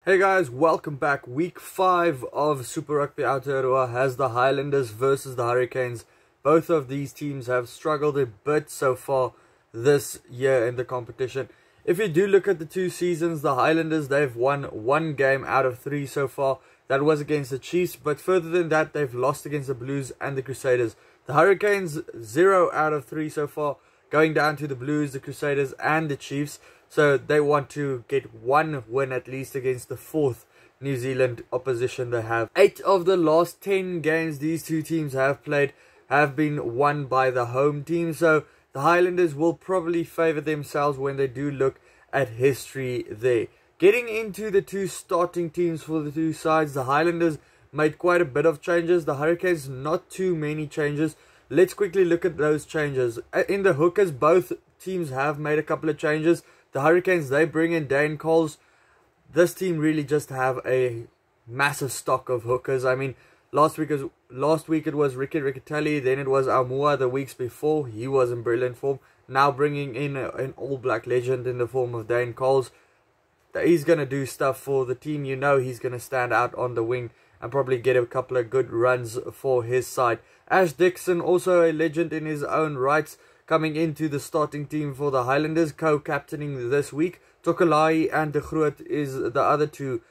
Hey guys, welcome back. Week 5 of Super Rugby Aotearoa has the Highlanders versus the Hurricanes. Both of these teams have struggled a bit so far this year in the competition. If you do look at the two seasons, the Highlanders, they've won 1 game out of 3 so far. That was against the Chiefs, but further than that, they've lost against the Blues and the Crusaders. The Hurricanes, 0 out of 3 so far, going down to the Blues, the Crusaders and the Chiefs. So they want to get 1 win at least against the 4th New Zealand opposition they have. 8 of the last 10 games these two teams have played have been won by the home team. So the Highlanders will probably favour themselves when they do look at history there. Getting into the two starting teams for the two sides, the Highlanders made quite a bit of changes. The Hurricanes, not too many changes. Let's quickly look at those changes. In the hookers, both teams have made a couple of changes. The Hurricanes, they bring in Dane Coles. This team really just have a massive stock of hookers. I mean, last week it was Ricky Riccatelli, then it was Aumua the weeks before. He was in brilliant form. Now bringing in an all-black legend in the form of Dane Coles. He's going to do stuff for the team. You know he's going to stand out on the wing and probably get a couple of good runs for his side. Ash Dixon, also a legend in his own rights, coming into the starting team for the Highlanders, co-captaining this week. Tokalai and De Groot is the other two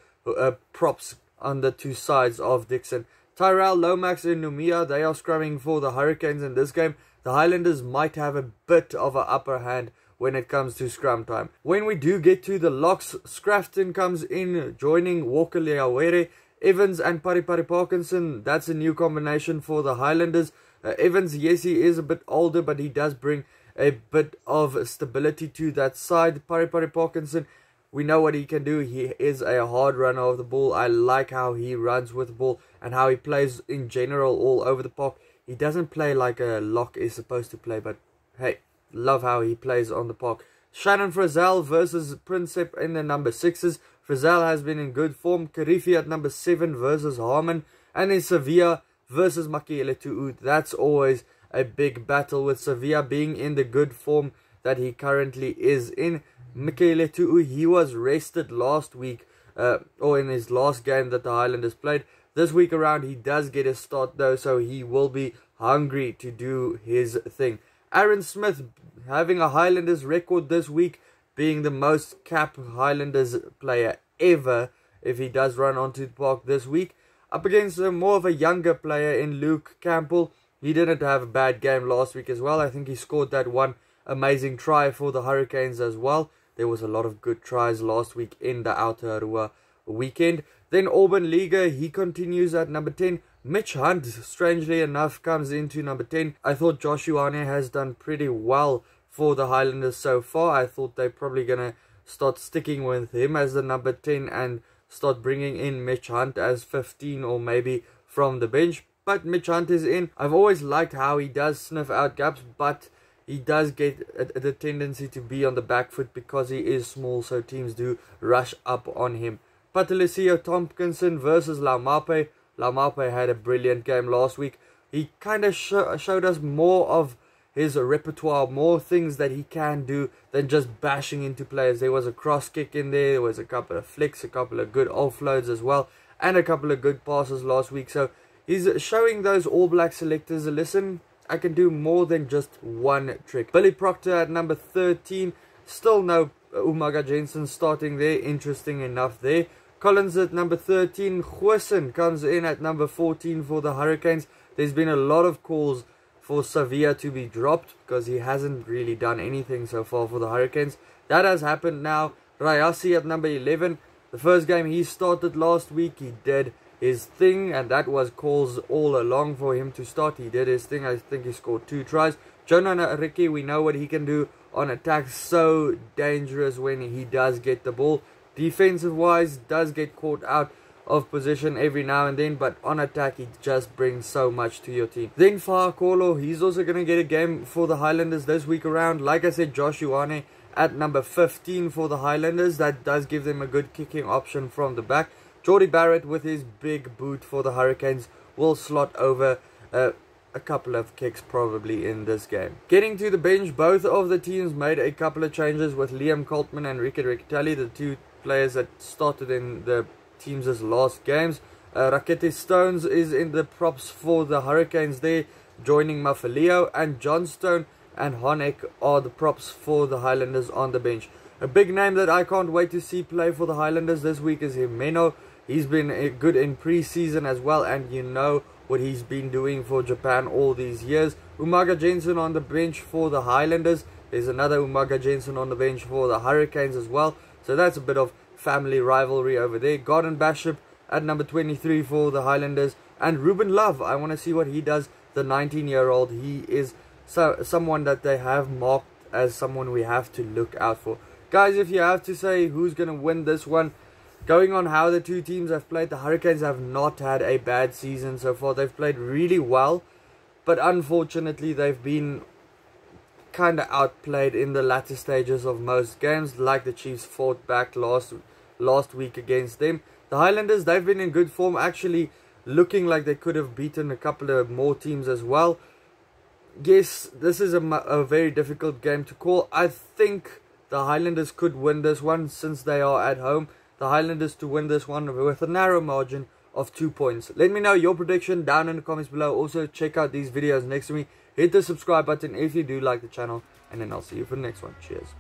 props on the two sides of Dixon. Tyrell, Lomax and Numia, they are scrumming for the Hurricanes in this game. The Highlanders might have a bit of an upper hand when it comes to scrum time. When we do get to the locks, Scrafton comes in, joining Walker Leawere. Evans and Paripari Parkinson, that's a new combination for the Highlanders. Evans, yes, he is a bit older, but he does bring a bit of stability to that side. Paripari Parkinson, we know what he can do. He is a hard runner of the ball. I like how he runs with the ball and how he plays in general all over the park. He doesn't play like a lock is supposed to play, but hey, love how he plays on the park. Shannon Frizzell versus Princep in the number 6s. Frizzell has been in good form. Karifi at number 7 versus Harmon. And then Sevilla versus Makiele Tu'u. That's always a big battle, with Sevilla being in the good form that he currently is in. Makiele Tu'u, he was rested last week, or in his last game that the Highlanders played. This week around, he does get a start though, so he will be hungry to do his thing. Aaron Smith having a Highlanders record this week, being the most cap Highlanders player ever if he does run onto the park this week. Up against more of a younger player in Luke Campbell. He didn't have a bad game last week as well. I think he scored that one amazing try for the Hurricanes as well. There was a lot of good tries last week in the Aotearoa weekend. Then Auburn Liga, he continues at number 10. Mitch Hunt, strangely enough, comes into number 10. I thought Josh Ioane has done pretty well for the Highlanders so far. I thought they're probably going to start sticking with him as the number 10 and start bringing in Mitch Hunt as 15 or maybe from the bench. But Mitch Hunt is in. I've always liked how he does sniff out gaps, but he does get the tendency to be on the back foot because he is small, so teams do rush up on him. Patelesio Tompkinson versus Laumape. Laumape had a brilliant game last week. He kind of showed us more of his repertoire, more things that he can do than just bashing into players. There was a cross kick in there was a couple of flicks, a couple of good offloads as well, and a couple of good passes last week. So he's showing those All Black selectors, listen, I can do more than just one trick. Billy Proctor at number 13, still no Umaga Jensen starting there, interesting enough there. Collins at number 13, Goosen comes in at number 14 for the Hurricanes. There's been a lot of calls for Sevilla to be dropped because he hasn't really done anything so far for the Hurricanes. That has happened now. Rayasi at number 11. The first game he started last week, he did his thing, and that was calls all along for him to start. He did his thing. I think he scored 2 tries. Jonah Ricky, we know what he can do on attack. So dangerous when he does get the ball. Defensive wise, does get caught out of position every now and then, but on attack he just brings so much to your team. Then Fa'akolo, he's also going to get a game for the Highlanders this week around. Like I said, Josh Ioane at number 15 for the Highlanders. That does give them a good kicking option from the back. Jordy Barrett with his big boot for the Hurricanes will slot over a couple of kicks probably in this game. Getting to the bench, both of the teams made a couple of changes with Liam Coltman and Ricky Riccatelli, the two players that started in the teams' last games. Rakete Stones is in the props for the Hurricanes there, joining Mafaleo, and Johnstone and Honeck are the props for the Highlanders on the bench. A big name that I can't wait to see play for the Highlanders this week is Himeno. He's been good in pre-season as well, and you know what he's been doing for Japan all these years. Umaga Jensen on the bench for the Highlanders. There's another Umaga Jensen on the bench for the Hurricanes as well. So that's a bit of family rivalry over there. Gordon Bishop at number 23 for the Highlanders. And Ruben Love, I want to see what he does. The 19-year-old, he is someone that they have marked as someone we have to look out for. Guys, if you have to say who's going to win this one, going on how the two teams have played, the Hurricanes have not had a bad season so far. They've played really well, but unfortunately they've been kind of outplayed in the latter stages of most games, like the Chiefs fought back last week against them. The Highlanders, they've been in good form, actually looking like they could have beaten a couple of more teams as well. Yes, this is a very difficult game to call. I think the Highlanders could win this one since they are at home. The Highlanders to win this one with a narrow margin of 2 points. Let me know your prediction down in the comments below. Also, check out these videos next to me. Hit the subscribe button if you do like the channel. And then I'll see you for the next one. Cheers.